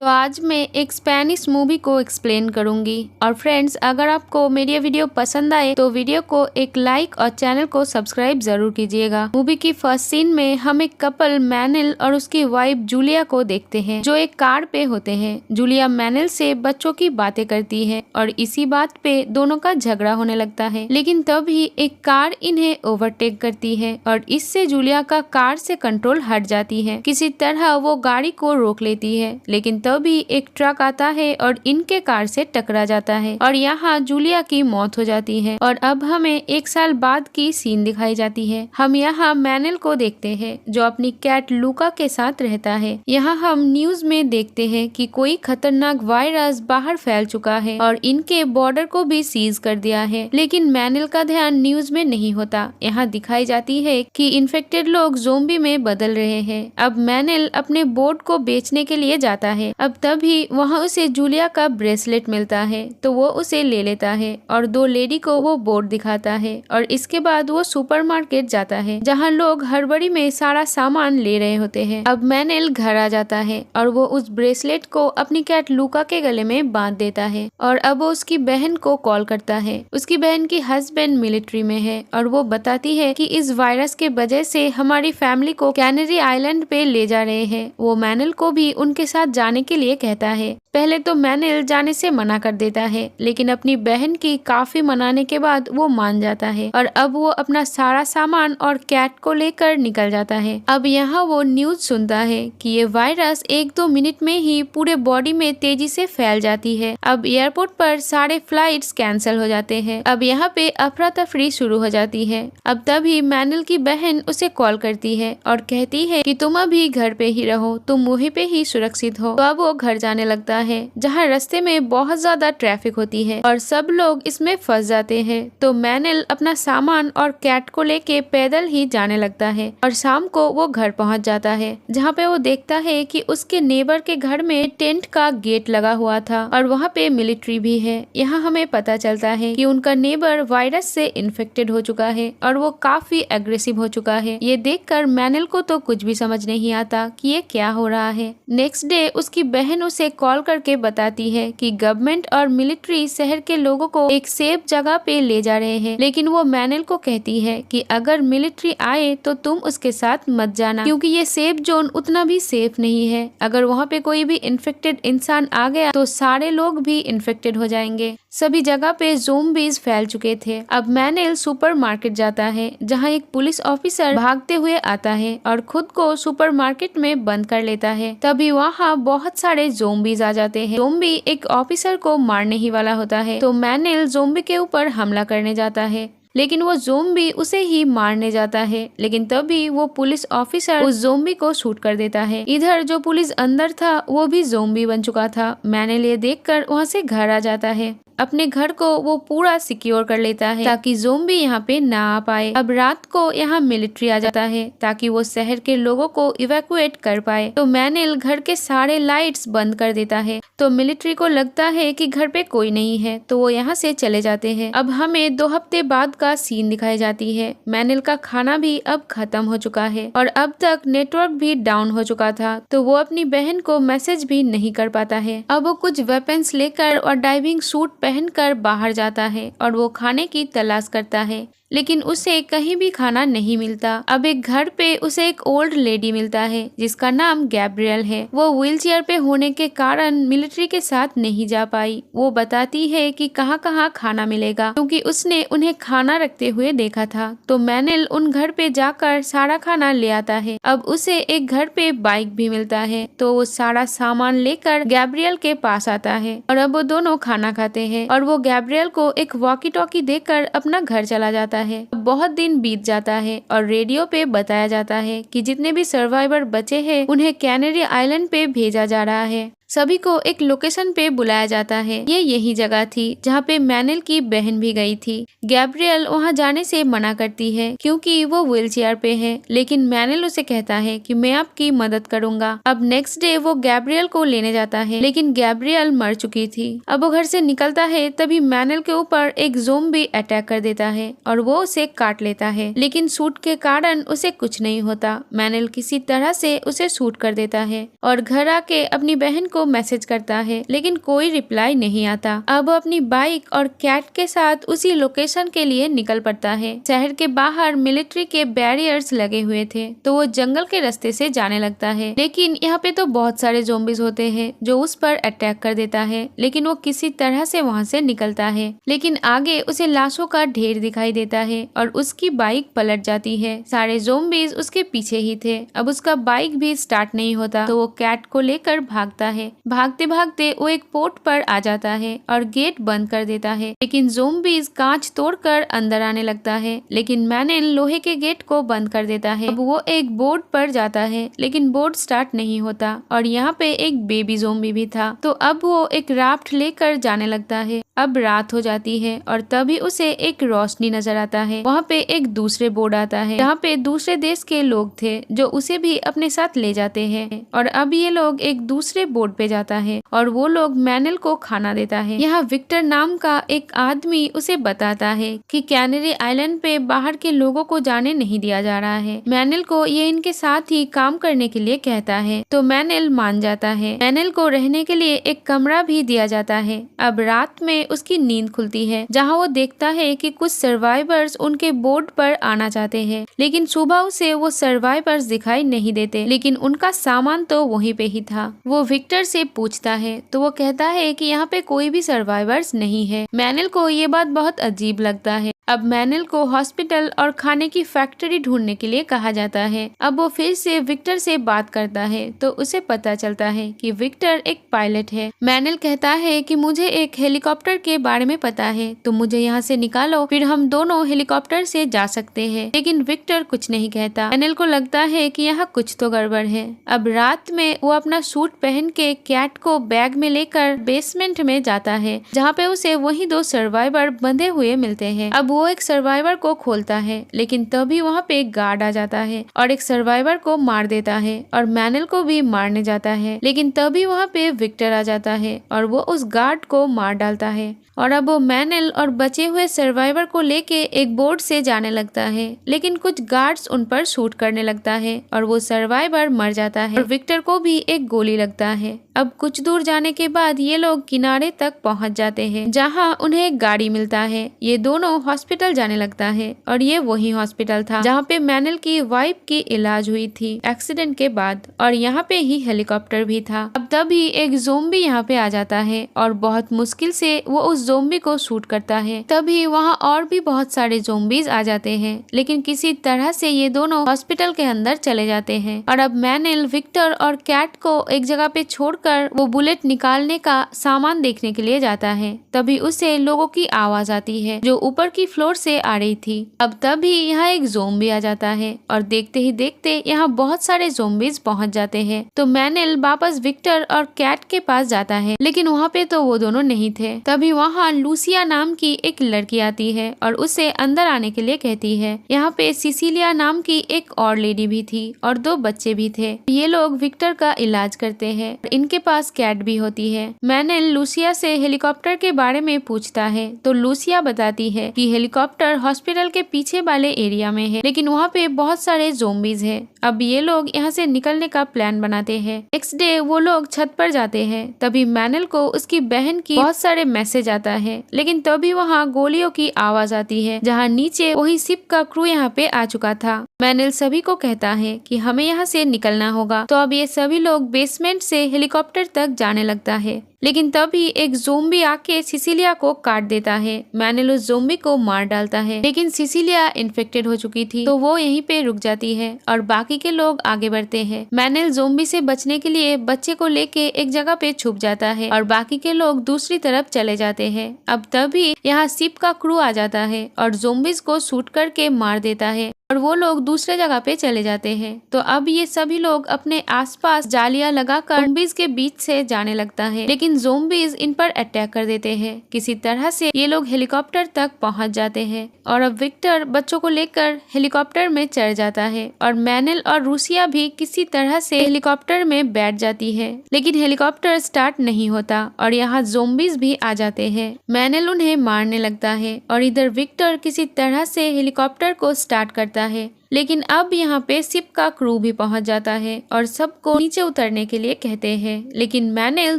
तो आज मैं एक स्पेनिश मूवी को एक्सप्लेन करूंगी। और फ्रेंड्स, अगर आपको मेरी ये वीडियो पसंद आए तो वीडियो को एक लाइक और चैनल को सब्सक्राइब जरूर कीजिएगा। मूवी की फर्स्ट सीन में हम एक कपल मैनुअल और उसकी वाइफ जूलिया को देखते हैं, जो एक कार पे होते हैं। जूलिया मैनुअल से बच्चों की बातें करती है और इसी बात पे दोनों का झगड़ा होने लगता है। लेकिन तभी एक कार इन्हें ओवरटेक करती है और इससे जूलिया का कार से कंट्रोल हट जाती है। किसी तरह वो गाड़ी को रोक लेती है, लेकिन तभी एक ट्रक आता है और इनके कार से टकरा जाता है और यहाँ जूलिया की मौत हो जाती है। और अब हमें 1 साल बाद की सीन दिखाई जाती है। हम यहाँ मैनुअल को देखते हैं, जो अपनी कैट लूका के साथ रहता है। यहाँ हम न्यूज में देखते हैं कि कोई खतरनाक वायरस बाहर फैल चुका है और इनके बॉर्डर को भी सीज कर दिया है। लेकिन मैनुअल का ध्यान न्यूज में नहीं होता। यहाँ दिखाई जाती है कि इन्फेक्टेड लोग ज़ोंबी में बदल रहे हैं। अब मैनुअल अपने बोट को बेचने के लिए जाता है। अब तभी वहाँ उसे जूलिया का ब्रेसलेट मिलता है, तो वो उसे ले लेता है और 2 लेडी को वो बोट दिखाता है। और इसके बाद वो सुपरमार्केट जाता है, जहाँ लोग हड़बड़ी में सारा सामान ले रहे होते हैं। अब मैनुअल घर आ जाता है और वो उस ब्रेसलेट को अपनी कैट लूका के गले में बांध देता है। और अब वो उसकी बहन को कॉल करता है। उसकी बहन की हस्बैंड मिलिट्री में है और वो बताती है कि इस वायरस के वजह से हमारी फैमिली को कैनरी आइलैंड पे ले जा रहे हैं। वो मैनुअल को भी उनके साथ जाने के लिए कहता है। पहले तो मैनुअल जाने से मना कर देता है, लेकिन अपनी बहन की काफी मनाने के बाद वो मान जाता है और अब वो अपना सारा सामान और कैट को लेकर निकल जाता है। अब यहाँ वो न्यूज सुनता है कि ये वायरस 1-2 मिनट में ही पूरे बॉडी में तेजी से फैल जाती है। अब एयरपोर्ट पर सारे फ्लाइट्स कैंसिल हो जाते हैं। अब यहाँ पे अफरा तफरी शुरू हो जाती है। अब तभी मैनुअल की बहन उसे कॉल करती है और कहती है कि तुम अभी घर पे ही रहो, तुम वहीं पे ही सुरक्षित हो। तो अब वो घर जाने लगता है, जहाँ रास्ते में बहुत ज्यादा ट्रैफिक होती है और सब लोग इसमें फंस जाते हैं। तो मैनुअल अपना सामान और कैट को लेके पैदल ही जाने लगता है और शाम को वो घर पहुंच जाता है, जहाँ पे वो देखता है कि उसके नेबर के घर में टेंट का गेट लगा हुआ था और वहाँ पे मिलिट्री भी है। यहाँ हमें पता चलता है कि उनका नेबर वायरस से इन्फेक्टेड हो चुका है और वो काफी एग्रेसिव हो चुका है। ये देखकर मैनुअल को तो कुछ भी समझ नहीं आता कि ये क्या हो रहा है। नेक्स्ट डे उसकी बहन उसे कॉल करके बताती है कि गवर्नमेंट और मिलिट्री शहर के लोगों को एक सेफ जगह पे ले जा रहे हैं। लेकिन वो मैनुअल को कहती है कि अगर मिलिट्री आए तो तुम उसके साथ मत जाना, क्योंकि ये सेफ जोन उतना भी सेफ नहीं है। अगर वहाँ पे कोई भी इन्फेक्टेड इंसान आ गया तो सारे लोग भी इन्फेक्टेड हो जाएंगे। सभी जगह पे ज़ोंबीज फैल चुके थे। अब मैनुअल सुपरमार्केट जाता है, जहाँ एक पुलिस ऑफिसर भागते हुए आता है और खुद को सुपरमार्केट में बंद कर लेता है। तभी वहाँ बहुत सारे ज़ोंबीज आ जाते हैं। ज़ोंबी एक ऑफिसर को मारने ही वाला होता है, तो मैनुअल ज़ोंबी के ऊपर हमला करने जाता है, लेकिन वो ज़ोंबी उसे ही मारने जाता है। लेकिन तभी वो पुलिस ऑफिसर उस ज़ोंबी को शूट कर देता है। इधर जो पुलिस अंदर था वो भी ज़ोंबी बन चुका था। मैनुअल ये देखकर वहाँ से घर आ जाता है। अपने घर को वो पूरा सिक्योर कर लेता है ताकि ज़ोंबी यहाँ पे ना आ पाए। अब रात को यहाँ मिलिट्री आ जाता है ताकि वो शहर के लोगों को इवैक्यूएट कर पाए। तो मैनुअल घर के सारे लाइट्स बंद कर देता है। तो मिलिट्री को लगता है कि घर पे कोई नहीं है, तो वो यहाँ से चले जाते हैं। अब हमें 2 हफ्ते बाद का सीन दिखाई जाती है। मैनुअल का खाना भी अब खत्म हो चुका है और अब तक नेटवर्क भी डाउन हो चुका था, तो वो अपनी बहन को मैसेज भी नहीं कर पाता है। अब वो कुछ वेपन्स लेकर और डाइविंग सूट पहनकर बाहर जाता है और वो खाने की तलाश करता है, लेकिन उसे कहीं भी खाना नहीं मिलता। अब एक घर पे उसे एक ओल्ड लेडी मिलता है जिसका नाम गैब्रियल है। वो व्हीलचेयर पे होने के कारण मिलिट्री के साथ नहीं जा पाई। वो बताती है कि कहाँ कहाँ खाना मिलेगा, क्योंकि उसने उन्हें खाना रखते हुए देखा था। तो मैनुअल उन घर पे जाकर सारा खाना ले आता है। अब उसे एक घर पे बाइक भी मिलता है, तो वो सारा सामान लेकर गैब्रियल के पास आता है और अब वो दोनों खाना खाते हैं और वो गैब्रियल को एक वॉकी टॉकी देकर अपना घर चला जाता है। बहुत दिन बीत जाता है और रेडियो पे बताया जाता है कि जितने भी सर्वाइवर बचे हैं उन्हें कैनरी आइलैंड पे भेजा जा रहा है। सभी को एक लोकेशन पे बुलाया जाता है। ये यही जगह थी जहाँ पे मैनुअल की बहन भी गई थी। गैब्रियल वहाँ जाने से मना करती है क्योंकि वो व्हीलचेयर पे है, लेकिन मैनुअल उसे कहता है कि मैं आपकी मदद करूंगा। अब नेक्स्ट डे वो गैब्रियल को लेने जाता है, लेकिन गैब्रियल मर चुकी थी। अब वो घर से निकलता है, तभी मैनुअल के ऊपर एक ज़ोंबी अटैक कर देता है और वो उसे काट लेता है, लेकिन सूट के कारण उसे कुछ नहीं होता। मैनुअल किसी तरह से उसे शूट कर देता है और घर आके अपनी बहन को मैसेज करता है लेकिन कोई रिप्लाई नहीं आता। अब अपनी बाइक और कैट के साथ उसी लोकेशन के लिए निकल पड़ता है। शहर के बाहर मिलिट्री के बैरियर्स लगे हुए थे तो वो जंगल के रास्ते से जाने लगता है, लेकिन यहाँ पे तो बहुत सारे ज़ॉम्बीज होते हैं जो उस पर अटैक कर देता है, लेकिन वो किसी तरह से वहाँ से निकलता है। लेकिन आगे उसे लाशों का ढेर दिखाई देता है और उसकी बाइक पलट जाती है। सारे ज़ॉम्बीज उसके पीछे ही थे। अब उसका बाइक भी स्टार्ट नहीं होता तो वो कैट को लेकर भागता है। भागते भागते वो एक पोर्ट पर आ जाता है और गेट बंद कर देता है, लेकिन ज़ॉम्बीज कांच तोड़कर अंदर आने लगता है, लेकिन मैनेल लोहे के गेट को बंद कर देता है। अब वो एक बोट पर जाता है लेकिन बोट स्टार्ट नहीं होता और यहाँ पे एक बेबी ज़ॉम्बी भी था, तो अब वो एक राफ्ट लेकर जाने लगता है। अब रात हो जाती है और तभी उसे एक रोशनी नजर आता है। वहाँ पे एक दूसरे बोर्ड आता है जहाँ पे दूसरे देश के लोग थे जो उसे भी अपने साथ ले जाते हैं और अब ये लोग एक दूसरे बोर्ड पे जाता है और वो लोग मैनेल को खाना देता है। यहाँ विक्टर नाम का एक आदमी उसे बताता है कि कैनरी आइलैंड पे बाहर के लोगों को जाने नहीं दिया जा रहा है। मैनेल को ये इनके साथ ही काम करने के लिए कहता है तो मैनेल मान जाता है। मैनेल को रहने के लिए एक कमरा भी दिया जाता है। अब रात में उसकी नींद खुलती है जहाँ वो देखता है कि कुछ सर्वाइवर्स उनके बोर्ड पर आना चाहते हैं, लेकिन सुबह उसे वो सर्वाइवर्स दिखाई नहीं देते, लेकिन उनका सामान तो वहीं पे ही था। वो विक्टर से पूछता है तो वो कहता है कि यहाँ पे कोई भी सर्वाइवर्स नहीं है। मैनेल को ये बात बहुत अजीब लगता है। अब मैनेल को हॉस्पिटल और खाने की फैक्ट्री ढूंढने के लिए कहा जाता है। अब वो फिर से विक्टर से बात करता है तो उसे पता चलता है कि विक्टर एक पायलट है। मैनेल कहता है कि मुझे एक हेलीकॉप्टर के बारे में पता है, तो मुझे यहाँ से निकालो, फिर हम दोनों हेलीकॉप्टर से जा सकते हैं। लेकिन विक्टर कुछ नहीं कहता। मैनेल को लगता है कि यहाँ कुछ तो गड़बड़ है। अब रात में वो अपना सूट पहन के कैट को बैग में लेकर बेसमेंट में जाता है जहाँ पे उसे वही 2 सर्वाइवर बंधे हुए मिलते हैं। अब वो एक सर्वाइवर को खोलता है, लेकिन तभी वहाँ पे एक गार्ड आ जाता है और एक सर्वाइवर को मार देता है और मैनेल को भी मारने जाता है, लेकिन तभी वहाँ पे विक्टर आ जाता है और वो उस गार्ड को मार डालता है। और अब वो मैनेल और बचे हुए सर्वाइवर को लेके एक बोट से जाने लगता है, लेकिन कुछ गार्ड्स उन पर शूट करने लगता है और वो सर्वाइवर मर जाता है और विक्टर को भी एक गोली लगता है। अब कुछ दूर जाने के बाद ये लोग किनारे तक पहुंच जाते हैं जहां उन्हें एक गाड़ी मिलता है। ये दोनों हॉस्पिटल जाने लगता है और ये वही हॉस्पिटल था जहां पे मैनेल की वाइफ की इलाज हुई थी एक्सीडेंट के बाद, और यहाँ पे ही हेलीकॉप्टर भी था। अब तभी एक ज़ॉम्बी यहाँ पे आ जाता है और बहुत मुश्किल से वो उस ज़ॉम्बी को शूट करता है। तभी वहाँ और भी बहुत सारे ज़ॉम्बीज आ जाते हैं, लेकिन किसी तरह से ये दोनों हॉस्पिटल के अंदर चले जाते हैं और अब मैनेल विक्टर और कैट को एक जगह पे छोड़कर वो बुलेट निकालने का सामान देखने के लिए जाता है। तभी उसे लोगों की आवाज आती है जो ऊपर की फ्लोर से आ रही थी। अब तभी यहाँ एक ज़ॉम्बी आ जाता है और देखते ही देखते यहाँ बहुत सारे ज़ॉम्बीज पहुँच जाते हैं। तो मैनेल वापस विक्टर और कैट के पास जाता है, लेकिन वहाँ पे तो वो दोनों नहीं थे। तभी वहाँ लूसिया नाम की एक लड़की आती है और उसे अंदर आने के लिए कहती है। यहाँ पे सिसिलिया नाम की एक और लेडी भी थी और 2 बच्चे भी थे। ये लोग विक्टर का इलाज करते हैं। इनके पास कैट भी होती है। मैनेल लूसिया से हेलीकॉप्टर के बारे में पूछता है तो लूसिया बताती है कि हेलीकॉप्टर हॉस्पिटल के पीछे वाले एरिया में है, लेकिन वहाँ पे बहुत सारे ज़ॉम्बीज हैं। अब ये लोग यहाँ से निकलने का प्लान बनाते हैं। नेक्स्ट डे वो लोग छत पर जाते हैं। तभी मैनेल को उसकी बहन की बहुत सारे मैसेज आता है, लेकिन तभी वहाँ गोलियों की आवाज आती है जहाँ नीचे वही शिप का क्रू यहाँ पे आ चुका था। मैनेल सभी को कहता है कि हमें यहाँ से निकलना होगा। तो अब ये सभी लोग बेसमेंट से हेलीकॉप्टर तक जाने लगता है, लेकिन तभी एक ज़ॉम्बी आके सिसिलिया को काट देता है। मैनेल उस ज़ॉम्बी को मार डालता है, लेकिन सिसिलिया इन्फेक्टेड हो चुकी थी तो वो यहीं पे रुक जाती है और बाकी के लोग आगे बढ़ते हैं। मैनेल ज़ॉम्बी से बचने के लिए बच्चे को लेके एक जगह पे छुप जाता है और बाकी के लोग दूसरी तरफ चले जाते हैं। अब तभी यहाँ शिप का क्रू आ जाता है और ज़ॉम्बीज को शूट करके मार देता है और वो लोग दूसरे जगह पे चले जाते हैं। तो अब ये सभी लोग अपने आसपास जालियां लगाकर ज़ॉम्बीज के बीच से जाने लगता है, लेकिन ज़ॉम्बीज इन पर अटैक कर देते हैं। किसी तरह से ये लोग हेलीकॉप्टर तक पहुंच जाते हैं और अब विक्टर बच्चों को लेकर हेलीकॉप्टर में चढ़ जाता है और मैनेल और रूसिया भी किसी तरह से हेलीकॉप्टर में बैठ जाती है, लेकिन हेलीकॉप्टर स्टार्ट नहीं होता और यहाँ ज़ॉम्बीज भी आ जाते हैं। मैनेल उन्हें मारने लगता है और इधर विक्टर किसी तरह से हेलीकॉप्टर को स्टार्ट करता देता है। लेकिन अब यहाँ पे शिप का क्रू भी पहुंच जाता है और सबको नीचे उतरने के लिए कहते हैं। लेकिन मैनेल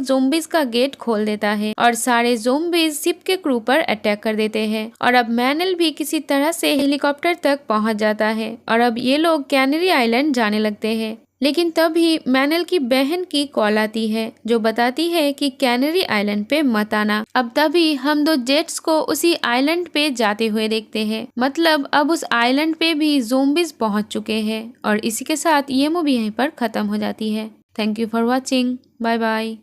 ज़ोंबीज का गेट खोल देता है और सारे ज़ोंबीज शिप के क्रू पर अटैक कर देते हैं। और अब मैनेल भी किसी तरह से हेलीकॉप्टर तक पहुंच जाता है और अब ये लोग कैनरी आइलैंड जाने लगते हैं। लेकिन तभी मैनेल की बहन की कॉल आती है जो बताती है कि कैनरी आइलैंड पे मत आना। अब तभी हम दो जेट्स को उसी आइलैंड पे जाते हुए देखते हैं। मतलब अब उस आइलैंड पे भी ज़ोंबीज पहुंच चुके हैं। और इसी के साथ ये मूवी यहीं पर खत्म हो जाती है। Thank you for watching. Bye bye.